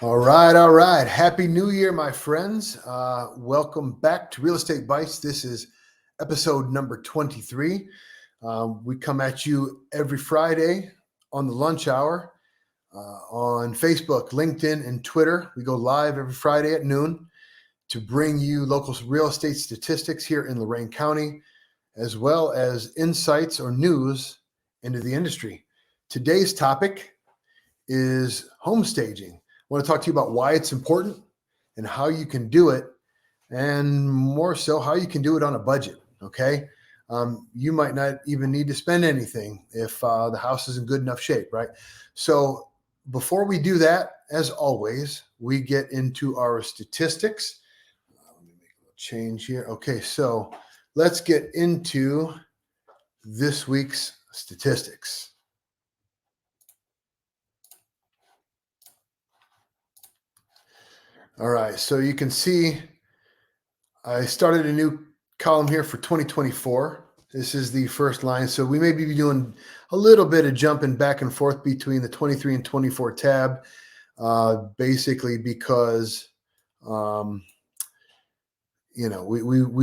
All right, all right. Happy New Year, my friends. Welcome back to Real Estate Bites. This is episode number 23. We come at you every Friday on the lunch hour on Facebook, LinkedIn, and Twitter. We go live every Friday at noon to bring you local real estate statistics here in Lorain County, as well as insights or news into the industry. Today's topic is home staging. I want to talk to you about why it's important and how you can do it, and more so, how you can do it on a budget. Okay. You might not even need to spend anything if the house is in good enough shape, right? So, before we do that, as always, we get into our statistics. Let me make a little change here. Okay. So, let's get into this week's statistics. All right, so you can see I started a new column here for 2024. This is the first line. So we may be doing a little bit of jumping back and forth between the 23 and 24 tab, basically because, we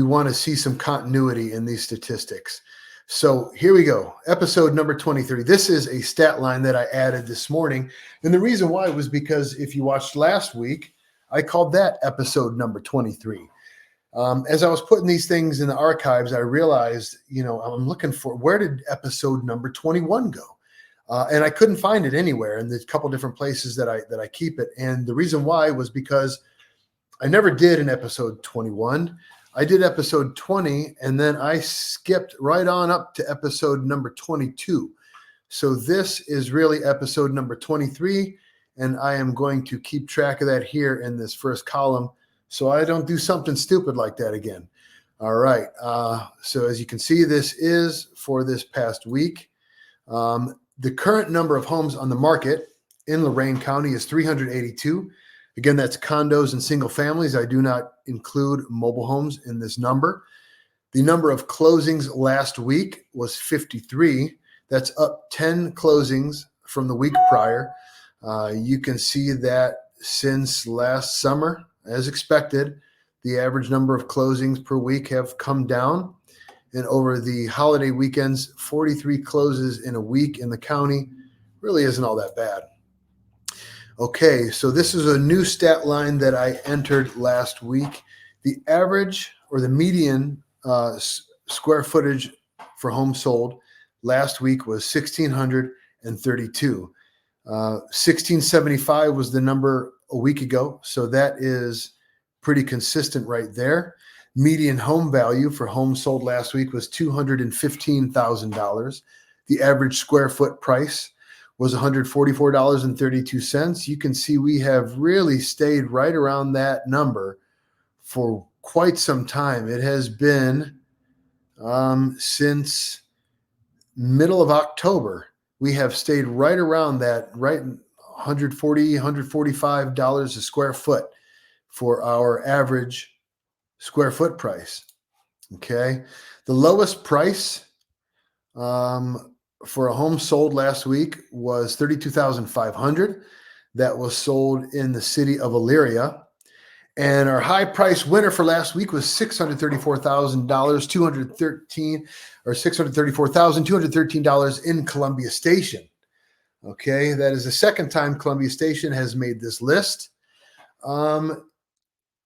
want to see some continuity in these statistics. So here we go. Episode number 23. This is a stat line that I added this morning. And the reason why was because if you watched last week, I called that episode number 23. As I was putting these things in the archives, I realized, I'm looking for where did episode number 21 go? And I couldn't find it anywhere. And there's a couple different places that I keep it. And the reason why was because I never did an episode 21. I did episode 20, and then I skipped right on up to episode number 22. So this is really episode number 23, and I am going to keep track of that here in this first column so I don't do something stupid like that again. All right. So as you can see, this is for this past week. The current number of homes on the market in Lorain County is 382. Again, that's condos and single families. I do not include mobile homes in this number. The number of closings last week was 53. That's up 10 closings from the week prior. You can see that since last summer, as expected, the average number of closings per week have come down. And over the holiday weekends, 43 closes in a week in the county really isn't all that bad. Okay, so this is a new stat line that I entered last week. The average or the median square footage for homes sold last week was 1,632. 1,675 was the number a week ago, so that is pretty consistent right there. Median home value for homes sold last week was $215,000. The average square foot price was $144.32. You can see we have really stayed right around that number for quite some time. It has been since middle of October. We have stayed right around that, right $140, $145 a square foot for our average square foot price. Okay. The lowest price for a home sold last week was $32,500. That was sold in the city of Elyria. And our high price winner for last week was $634,213 in Columbia Station. Okay, that is the second time Columbia Station has made this list. In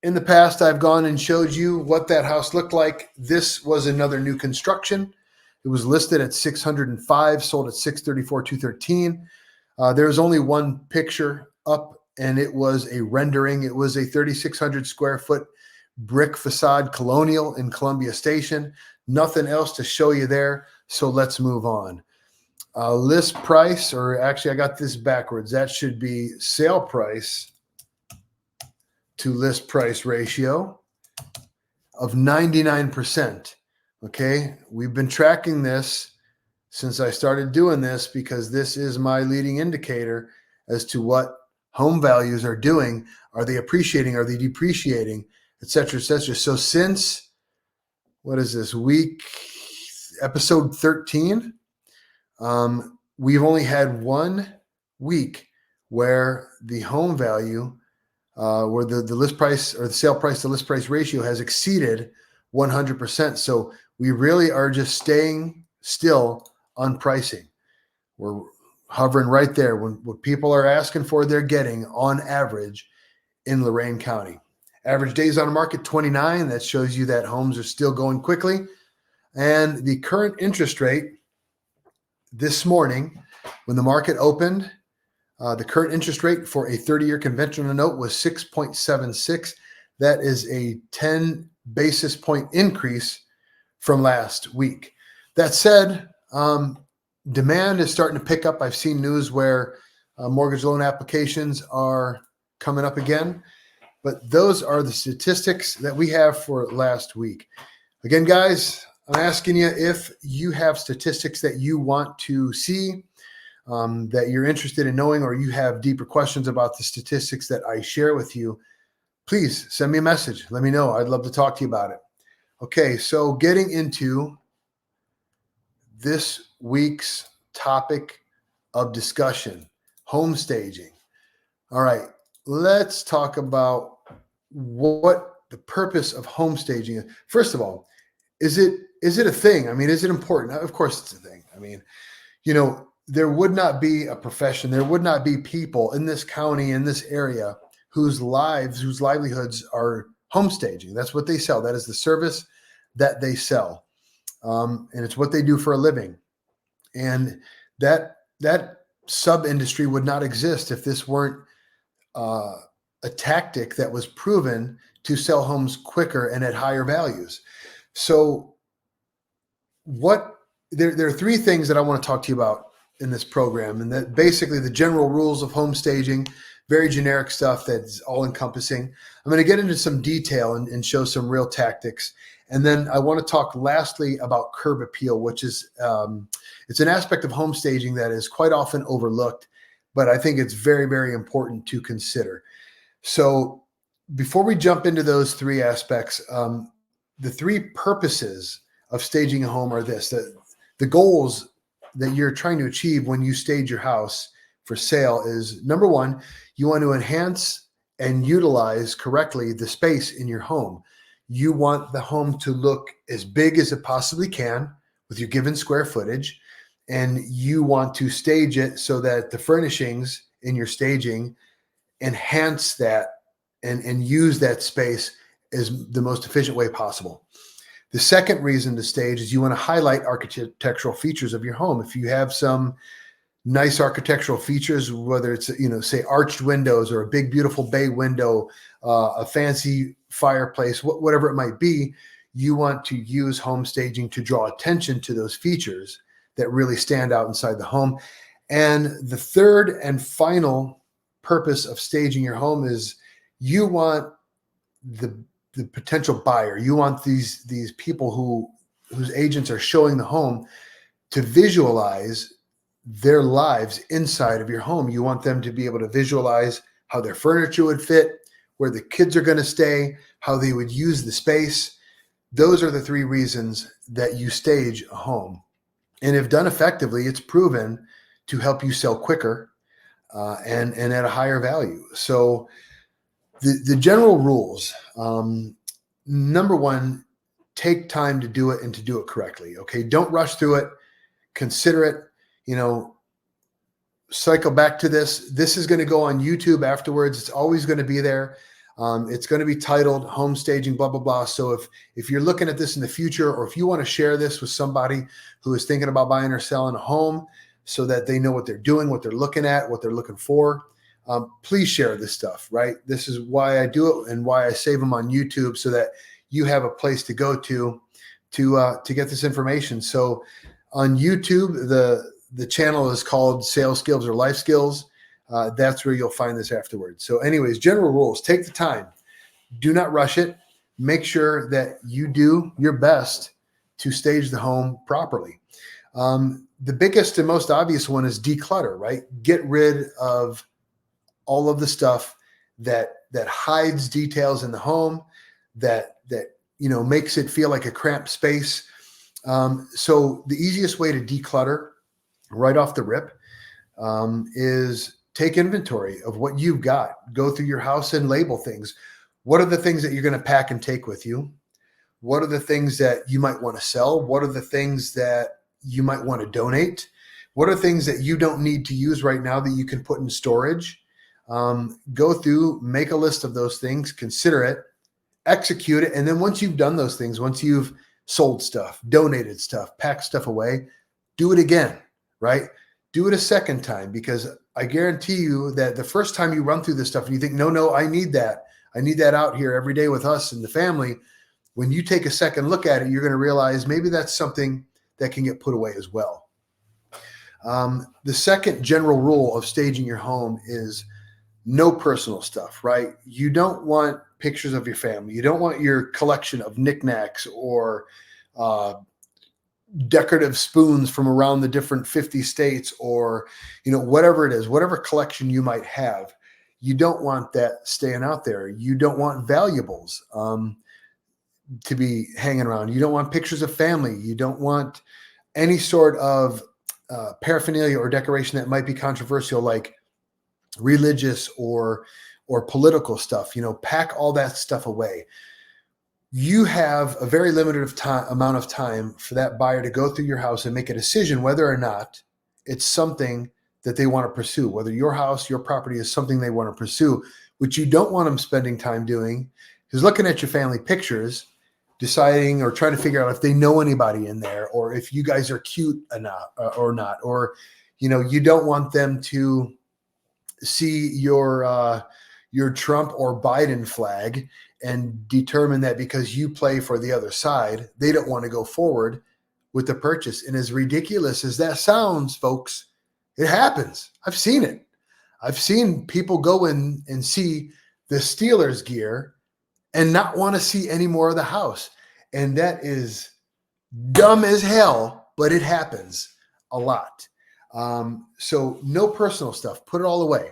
the past, I've gone and showed you what that house looked like. This was another new construction. It was listed at $605, sold at $634,213. There's only one picture up, and it was a rendering. It was a 3,600 square foot brick facade colonial in Columbia Station. Nothing else to show you there, so let's move on. List price, or actually I got this backwards. That should be sale price to list price ratio of 99%. Okay, we've been tracking this since I started doing this because this is my leading indicator as to what home values are doing. Are they appreciating? Are they depreciating? Et cetera, et cetera. So since, what is this week, episode 13, we've only had 1 week where the home value, where the list price or the sale price to list price ratio has exceeded 100%. So we really are just staying still on pricing. We're hovering right there. When what people are asking for, they're getting on average in Lorain County. Average days on the market, 29. That shows you that homes are still going quickly. And the current interest rate this morning, when the market opened, the current interest rate for a 30-year conventional note was 6.76. That is a 10 basis point increase from last week. That said, demand is starting to pick up. I've seen news where mortgage loan applications are coming up again, but those are the statistics that we have for last week. Again, guys, I'm asking you if you have statistics that you want to see, that you're interested in knowing, or you have deeper questions about the statistics that I share with you, please send me a message. Let me know. I'd love to talk to you about it. Okay, so getting into this week's topic of discussion, home staging. All right, let's talk about what the purpose of home staging is. First of all, is it a thing? I mean, is it important? Of course it's a thing. I mean, there would not be a profession, there would not be people in this county, in this area, whose livelihoods are home staging. That's what they sell. That is the service that they sell. And it's what they do for a living. And that sub-industry would not exist if this weren't a tactic that was proven to sell homes quicker and at higher values. So there are three things that I want to talk to you about in this program, and that basically the general rules of home staging, very generic stuff that's all encompassing. I'm going to get into some detail and show some real tactics. And then I want to talk lastly about curb appeal, which is it's an aspect of home staging that is quite often overlooked, but I think it's very, very important to consider. So before we jump into those three aspects, the three purposes of staging a home are this: the goals that you're trying to achieve when you stage your house for sale is, number one, you want to enhance and utilize correctly the space in your home. You want the home to look as big as it possibly can with your given square footage, and you want to stage it so that the furnishings in your staging enhance that and use that space as the most efficient way possible. The second reason to stage is you want to highlight architectural features of your home. If you have some nice architectural features, whether it's, say arched windows or a big, beautiful bay window, a fancy fireplace, whatever it might be, you want to use home staging to draw attention to those features that really stand out inside the home. And the third and final purpose of staging your home is you want the potential buyer, you want these people whose agents are showing the home to visualize their lives inside of your home. You want them to be able to visualize how their furniture would fit, where the kids are going to stay, how they would use the space. Those are the three reasons that you stage a home. And if done effectively, it's proven to help you sell quicker and at a higher value. So the general rules, number one, take time to do it and to do it correctly. Okay. Don't rush through it. Consider it, cycle back to this. This is going to go on YouTube afterwards. It's always going to be there. It's going to be titled Home Staging, blah, blah, blah. So if you're looking at this in the future, or if you want to share this with somebody who is thinking about buying or selling a home so that they know what they're doing, what they're looking at, what they're looking for, please share this stuff, right? This is why I do it and why I save them on YouTube, so that you have a place to go to get this information. So on YouTube, the channel is called Sales Skills or Life Skills. That's where you'll find this afterwards. So anyways, general rules: take the time, do not rush it. Make sure that you do your best to stage the home properly. The biggest and most obvious one is declutter, right? Get rid of all of the stuff that hides details in the home, that makes it feel like a cramped space. So the easiest way to declutter right off the rip is take inventory of what you've got. Go through your house and label things. What are the things that you're going to pack and take with you? What are the things that you might want to sell? What are the things that you might want to donate? What are things that you don't need to use right now that you can put in storage? Go through, make a list of those things, consider it, execute it. And then once you've done those things, once you've sold stuff, donated stuff, packed stuff away, do it again, right? Do it a second time, because I guarantee you that the first time you run through this stuff and you think, no, I need that. I need that out here every day with us and the family. When you take a second look at it, you're going to realize maybe that's something that can get put away as well. The second general rule of staging your home is no personal stuff, right? You don't want pictures of your family. You don't want your collection of knickknacks or decorative spoons from around the different 50 states, or, whatever it is, whatever collection you might have. You don't want that staying out there. You don't want valuables to be hanging around. You don't want pictures of family. You don't want any sort of paraphernalia or decoration that might be controversial, like religious or political stuff. Pack all that stuff away. You have a very limited amount of time for that buyer to go through your house and make a decision whether or not it's something that they want to pursue, whether your house, your property is something they want to pursue. What you don't want them spending time doing is looking at your family pictures, deciding or trying to figure out if they know anybody in there, or if you guys are cute enough or not. Or, you don't want them to see your Trump or Biden flag and determine that because you play for the other side, they don't want to go forward with the purchase. And as ridiculous as that sounds, folks, it happens. I've seen it. I've seen people go in and see the Steelers gear and not want to see any more of the house. And that is dumb as hell, but it happens a lot. So no personal stuff, put it all away.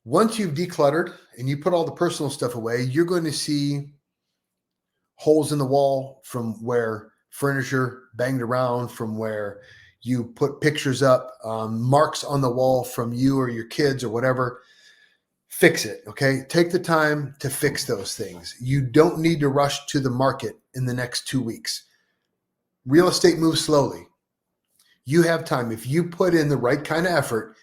Once you've decluttered and you put all the personal stuff away, you're going to see holes in the wall from where furniture banged around, from where you put pictures up, marks on the wall from you or your kids or whatever. Fix it, okay? Take the time to fix those things. You don't need to rush to the market in the next 2 weeks. Real estate moves slowly. You have time. If you put in the right kind of effort,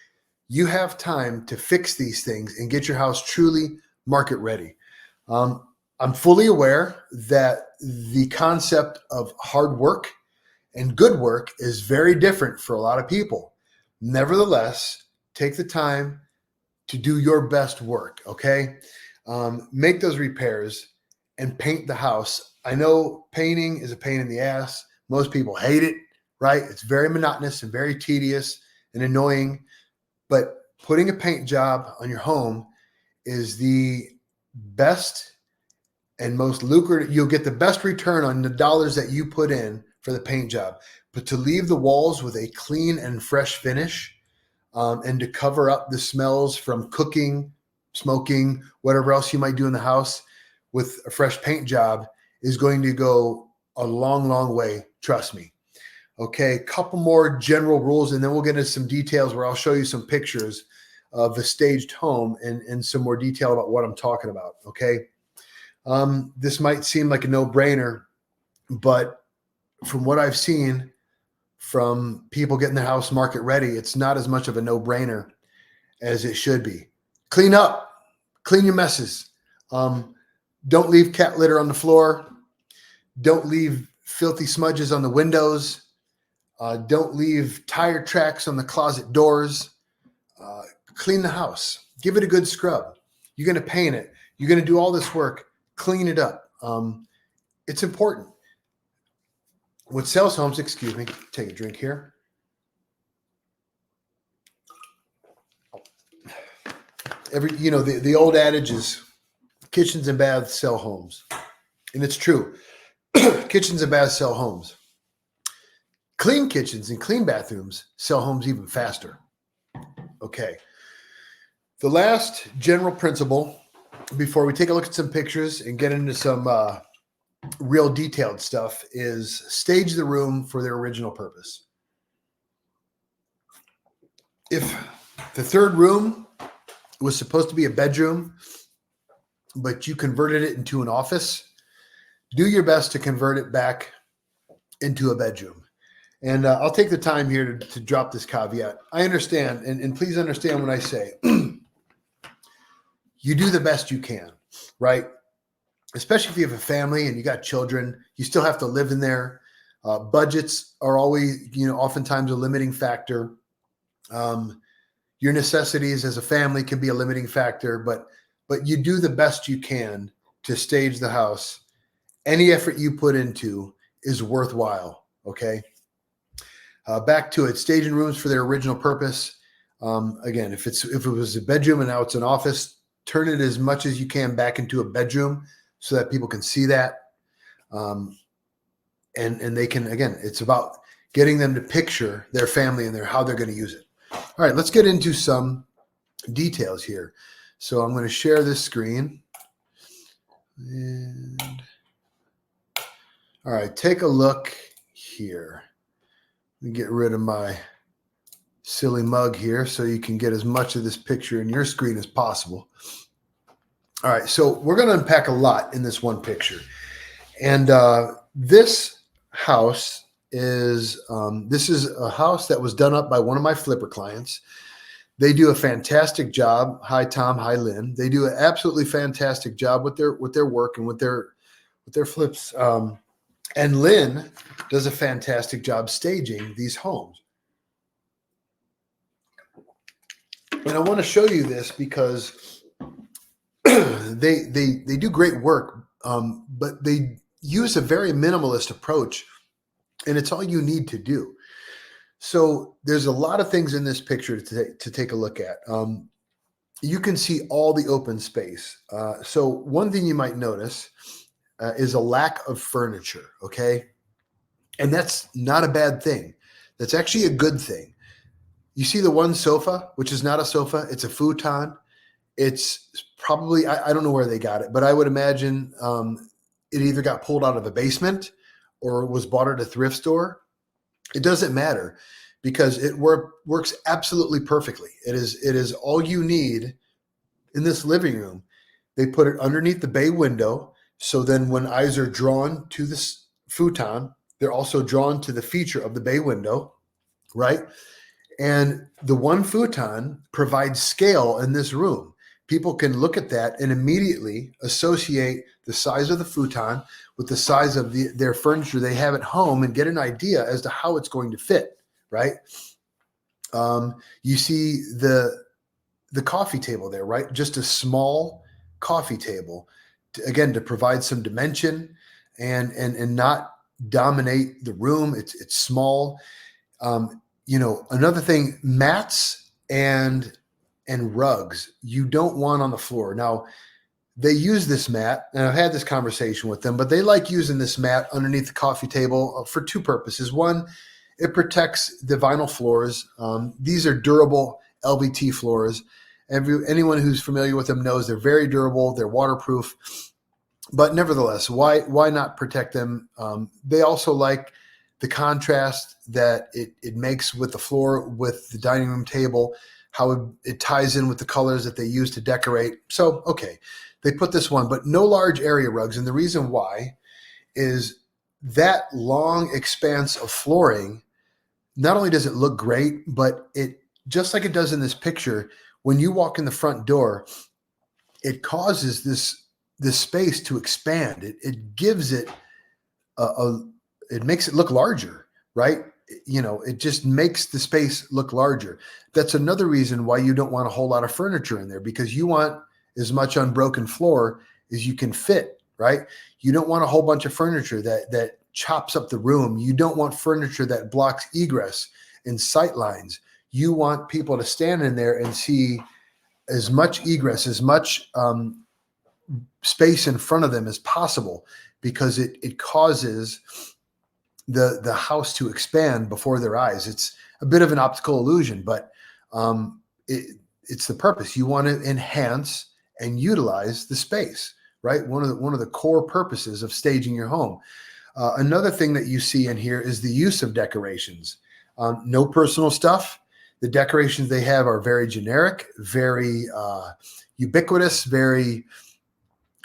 you have time to fix these things and get your house truly market ready. I'm fully aware that the concept of hard work and good work is very different for a lot of people. Nevertheless, take the time to do your best work, okay? Make those repairs and paint the house. I know painting is a pain in the ass. Most people hate it, right? It's very monotonous and very tedious and annoying. But putting a paint job on your home is the best and most lucrative. You'll get the best return on the dollars that you put in for the paint job. But to leave the walls with a clean and fresh finish, and to cover up the smells from cooking, smoking, whatever else you might do in the house with a fresh paint job, is going to go a long, long way. Trust me. Okay, a couple more general rules, and then we'll get into some details where I'll show you some pictures of the staged home and some more detail about what I'm talking about, okay? This might seem like a no-brainer, but from what I've seen from people getting their house market ready, it's not as much of a no-brainer as it should be. Clean up. Clean your messes. Don't leave cat litter on the floor. Don't leave filthy smudges on the windows. Don't leave tire tracks on the closet doors. Clean the house. Give it a good scrub. You're going to paint it. You're going to do all this work. Clean it up. It's important. What sells homes, excuse me, take a drink here. The old adage is kitchens and baths sell homes. And it's true. Kitchens and baths sell homes. Clean kitchens and clean bathrooms sell homes even faster. Okay. The last general principle before we take a look at some pictures and get into some real detailed stuff is stage the room for their original purpose. If The third room was supposed to be a bedroom, but you converted it into an office. Do your best to convert it back into a bedroom. And I'll take the time here to drop this caveat. I understand, and please understand when I say you do the best you can, right? Especially if you have a family and you got children, you still have to live in there. Budgets are always, oftentimes a limiting factor. Your necessities as a family can be a limiting factor, but you do the best you can to stage the house. Any effort you put into is worthwhile. Okay. Back to it. Staging rooms for their original purpose. Again, if it was a bedroom and now it's an office, turn it as much as you can back into a bedroom so that people can see that. And they can, again, it's about getting them to picture their family and how they're going to use it. All right, let's get into some details here. So I'm going to share this screen. And all right, take a look here. Let me get rid of my silly mug here so you can get as much of this picture in your screen as possible. All right, so we're going to unpack a lot in this one picture. And this house is a house that was done up by one of my flipper clients. They do a fantastic job. Hi, Tom. Hi, Lynn. They do an absolutely fantastic job with their work and with their flips. And Lynn does a fantastic job staging these homes. And I want to show you this because they do great work, but they use a very minimalist approach, and it's all you need to do. So there's a lot of things in this picture to take a look at. You can see all the open space. So one thing you might notice is a lack of furniture, okay? And that's not a bad thing. That's actually a good thing. You see the one sofa, which is not a sofa, it's a futon. It's probably, I don't know where they got it, but I would imagine it either got pulled out of a basement or was bought at a thrift store. It doesn't matter because it works absolutely perfectly. It is all you need in this living room. They put it underneath the bay window. So then when eyes are drawn to this futon, they're also drawn to the feature of the bay window, right? And the one futon provides scale in this room. People can look at that and immediately associate the size of the futon with the size of their furniture they have at home and get an idea as to how it's going to fit, right? You see the coffee table there, right? Just a small coffee table, to provide some dimension and not dominate the room. It's small. Another thing, mats and rugs you don't want on the floor. Now, they use this mat, and I've had this conversation with them, but they like using this mat underneath the coffee table for two purposes. One, it protects the vinyl floors. These are durable LVT floors. Anyone who's familiar with them knows they're very durable. They're waterproof. But nevertheless, why not protect them? They also like the contrast that it makes with the floor, with the dining room table, how it ties in with the colors that they use to decorate. So, okay, they put this one, but no large area rugs. And the reason why is that long expanse of flooring, not only does it look great, but it, just like it does in this picture, when you walk in the front door, it causes this space to expand. It gives it it makes it look larger, right? It just makes the space look larger. That's another reason why you don't want a whole lot of furniture in there, because you want as much unbroken floor as you can fit, right? You don't want a whole bunch of furniture that chops up the room. You don't want furniture that blocks egress and sight lines. You want people to stand in there and see as much egress, as much space in front of them as possible, because it causes the house to expand before their eyes. It's a bit of an optical illusion, but it's the purpose. You want to enhance and utilize the space, right? One of the core purposes of staging your home. Another thing that you see in here is the use of decorations. No personal stuff. The decorations they have are very generic, very ubiquitous, very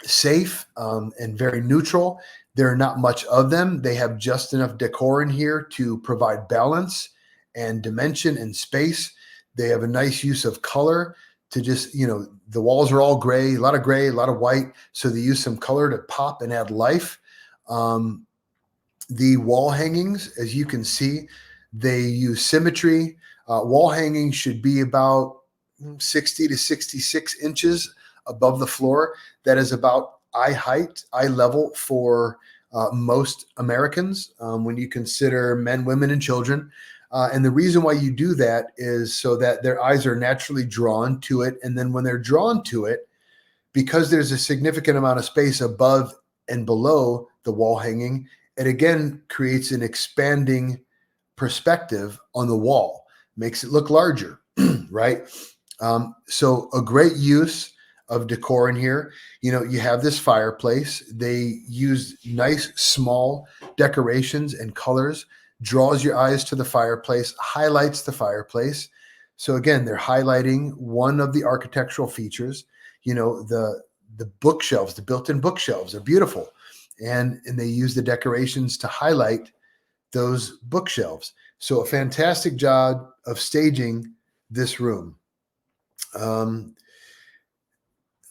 safe, and very neutral. There are not much of them. They have just enough decor in here to provide balance and dimension and space. They have a nice use of color to just, the walls are all gray, a lot of white. So they use some color to pop and add life. The wall hangings, as you can see, they use symmetry. Wall hangings should be about 60 to 66 inches above the floor. That is about eye level for most Americans when you consider men, women, and children. And the reason why you do that is so that their eyes are naturally drawn to it. And then when they're drawn to it, because there's a significant amount of space above and below the wall hanging, it again creates an expanding perspective on the wall, makes it look larger, right? So a great use of decor in here. You have this fireplace. They use nice small decorations and colors, draws your eyes to the fireplace, highlights the fireplace. So again, they're highlighting one of the architectural features. The bookshelves, the built-in bookshelves are beautiful. And they use the decorations to highlight those bookshelves. So a fantastic job of staging this room.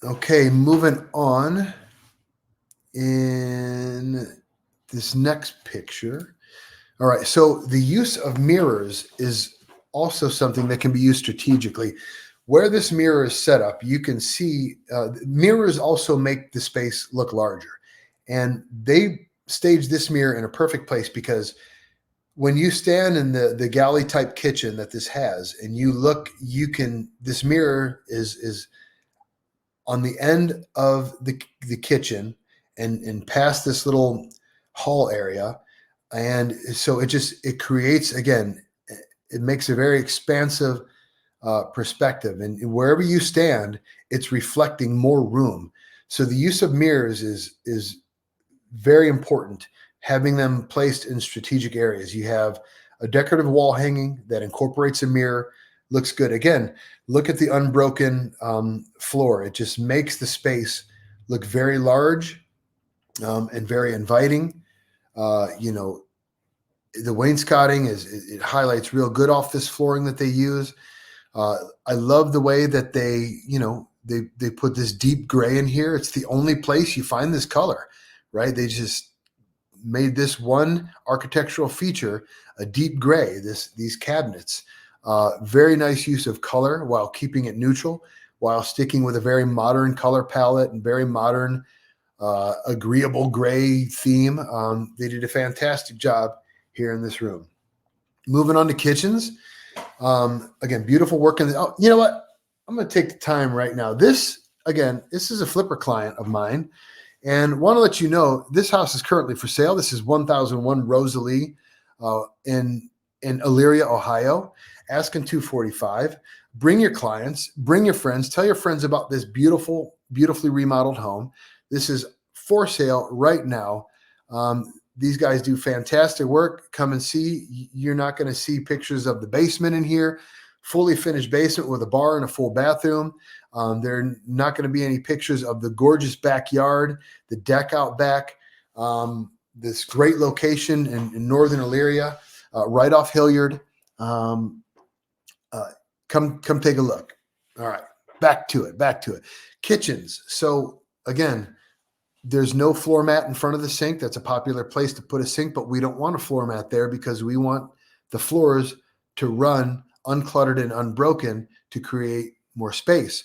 Okay, moving on in this next picture. All right, so the use of mirrors is also something that can be used strategically. Where this mirror is set up, you can see mirrors also make the space look larger. And they stage this mirror in a perfect place because when you stand in the galley type kitchen that this has and you look, this mirror is on the end of the kitchen and past this little hall area. And so it creates, again, it makes a very expansive perspective. And wherever you stand, it's reflecting more room. So the use of mirrors is very important, having them placed in strategic areas. You have a decorative wall hanging that incorporates a mirror, looks good. Again, look at the unbroken floor. It just makes the space look very large and very inviting. The wainscoting it highlights real good off this flooring that they use. I love the way that they put this deep gray in here. It's the only place you find this color, right? They just made this one architectural feature a deep gray, these cabinets. Very nice use of color while keeping it neutral, while sticking with a very modern color palette and very modern, agreeable gray theme. They did a fantastic job here in this room. Moving on to kitchens. Again, beautiful work. Oh, you know what? I'm going to take the time right now. This is a flipper client of mine. And want to let you know, this house is currently for sale. This is 1001 Rosalie in Elyria, Ohio. Asking $245. Bring your clients, bring your friends, tell your friends about this beautifully remodeled home. This is for sale right now. These guys do fantastic work. Come and see. You're not going to see pictures of the basement in here. Fully finished basement with a bar and a full bathroom. There are not going to be any pictures of the gorgeous backyard, the deck out back, this great location in northern Elyria, right off Hilliard. Come take a look. All right, back to it. Kitchens. So again, there's no floor mat in front of the sink. That's a popular place to put a sink, but we don't want a floor mat there because we want the floors to run uncluttered and unbroken to create more space.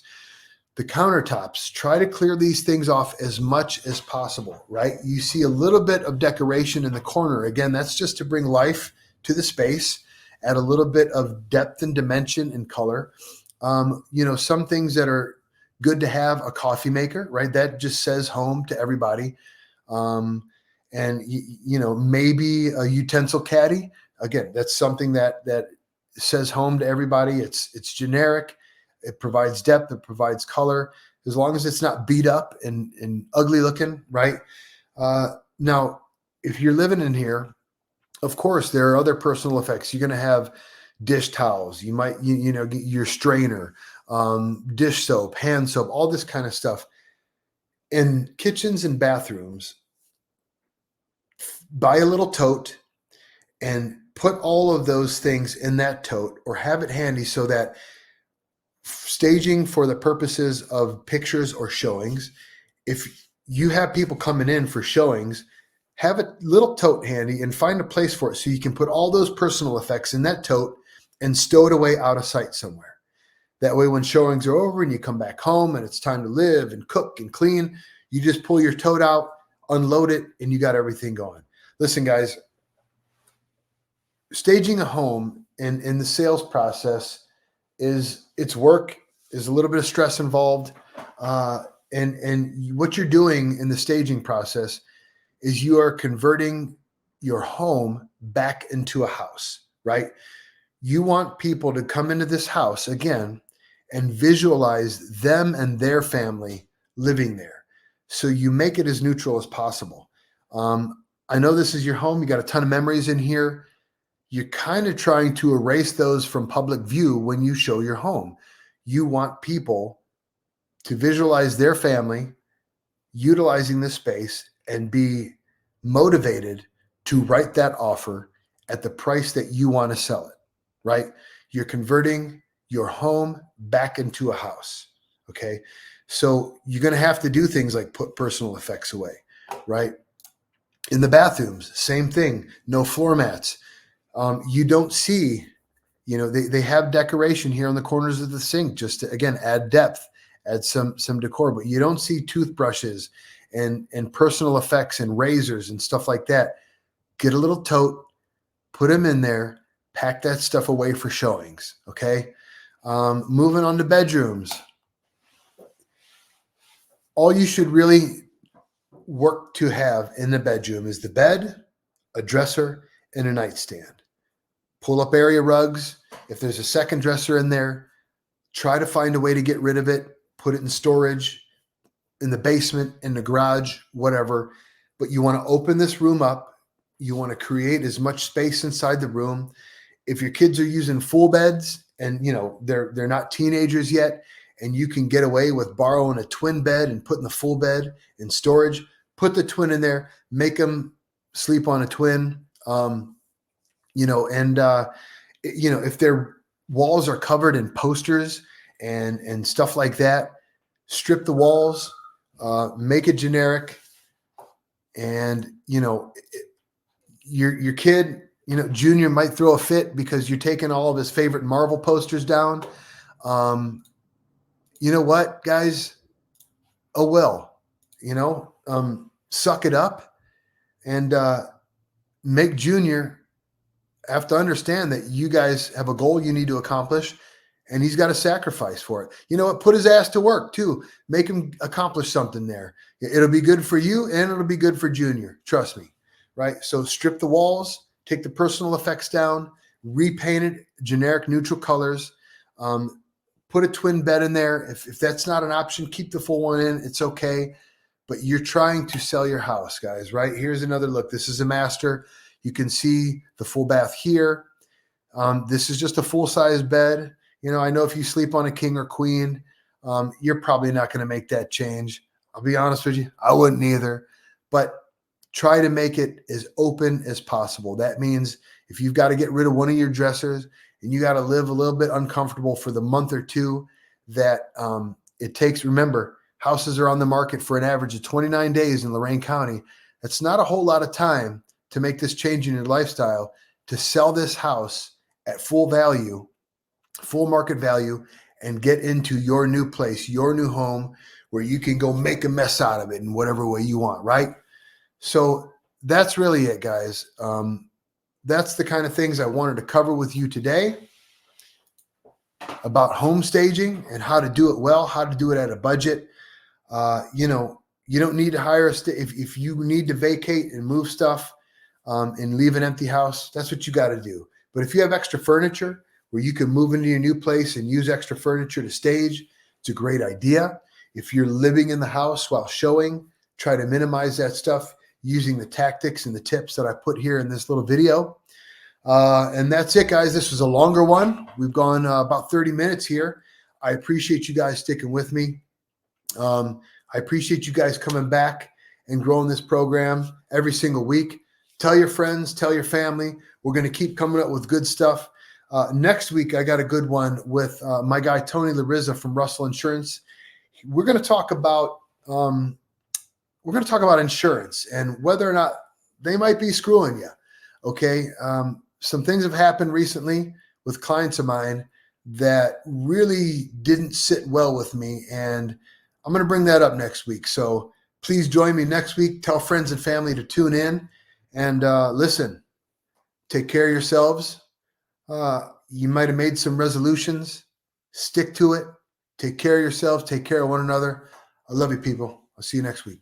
The countertops, try to clear these things off as much as possible, right? You see a little bit of decoration in the corner. Again, that's just to bring life to the space, add a little bit of depth and dimension and color. Some things that are good to have, a coffee maker, right? That just says home to everybody. Maybe a utensil caddy. Again, that's something that says home to everybody. It's generic. It provides depth. It provides color. As long as it's not beat up and ugly looking, right? Now, if you're living in here, of course, there are other personal effects. You're going to have dish towels. You might, get your strainer, dish soap, hand soap, all this kind of stuff. In kitchens and bathrooms, buy a little tote and put all of those things in that tote, or have it handy so that staging for the purposes of pictures or showings, if you have people coming in for showings, have a little tote handy and find a place for it so you can put all those personal effects in that tote and stow it away out of sight somewhere. That way, when showings are over and you come back home and it's time to live and cook and clean, you just pull your tote out, unload it, and you got everything going. Listen, guys, staging a home and in the sales process it's work, is a little bit of stress involved. And what you're doing in the staging process is you are converting your home back into a house, right? You want people to come into this house again and visualize them and their family living there. So you make it as neutral as possible. I know this is your home. You got a ton of memories in here. You're kind of trying to erase those from public view when you show your home. You want people to visualize their family utilizing this space and be motivated to write that offer at the price that you want to sell it, right? You're converting your home back into a house, okay? So you're going to have to do things like put personal effects away, right? In the bathrooms, same thing, no floor mats. You don't see, they have decoration here on the corners of the sink just to, again, add depth, add some decor, but you don't see toothbrushes and personal effects and razors and stuff like that. Get a little tote, put them in there, pack that stuff away for showings, okay? Moving on to bedrooms. All you should really work to have in the bedroom is the bed, a dresser, and a nightstand. Pull up area rugs. If there's a second dresser in there, try to find a way to get rid of it, put it in storage, in the basement, in the garage, whatever. But you want to open this room up. You want to create as much space inside the room. If your kids are using full beds and they're not teenagers yet, and you can get away with borrowing a twin bed and putting the full bed in storage, put the twin in there, make them sleep on a twin. If their walls are covered in posters and stuff like that, strip the walls, make it generic. And, your kid, Junior might throw a fit because you're taking all of his favorite Marvel posters down. You know what, guys? Oh, well, suck it up and make Junior have to understand that you guys have a goal you need to accomplish and he's got to sacrifice for it. You know what? Put his ass to work too. Make him accomplish something there. It'll be good for you and it'll be good for Junior. Trust me, right? So strip the walls, take the personal effects down, repaint it generic neutral colors, put a twin bed in there. If that's not an option, keep the full one in. It's okay. But you're trying to sell your house, guys, right? Here's another look. This is a master. You can see the full bath here. This is just a full-size bed. I know if you sleep on a king or queen, you're probably not going to make that change. I'll be honest with you. I wouldn't either. But try to make it as open as possible. That means if you've got to get rid of one of your dressers and you got to live a little bit uncomfortable for the month or two that it takes, remember, houses are on the market for an average of 29 days in Lorain County. That's not a whole lot of time to make this change in your lifestyle, to sell this house at full value, full market value, and get into your new place, your new home, where you can go make a mess out of it in whatever way you want, right? So that's really it, guys. That's the kind of things I wanted to cover with you today about home staging and how to do it well, how to do it at a budget. You don't need to hire if you need to vacate and move stuff and leave an empty house, that's what you got to do. But if you have extra furniture where you can move into your new place and use extra furniture to stage, it's a great idea. If you're living in the house while showing, try to minimize that stuff using the tactics and the tips that I put here in this little video. And that's it, guys. This was a longer one. We've gone about 30 minutes here. I appreciate you guys sticking with me. I appreciate you guys coming back and growing this program every single week. Tell your friends, tell your family. We're going to keep coming up with good stuff. Next week, I got a good one with my guy, Tony Larizza from Russell Insurance. We're going to talk about insurance and whether or not they might be screwing you. Okay. Some things have happened recently with clients of mine that really didn't sit well with me. And I'm going to bring that up next week. So please join me next week. Tell friends and family to tune in and listen, take care of yourselves. You might have made some resolutions. Stick to it. Take care of yourselves. Take care of one another. I love you, people. I'll see you next week.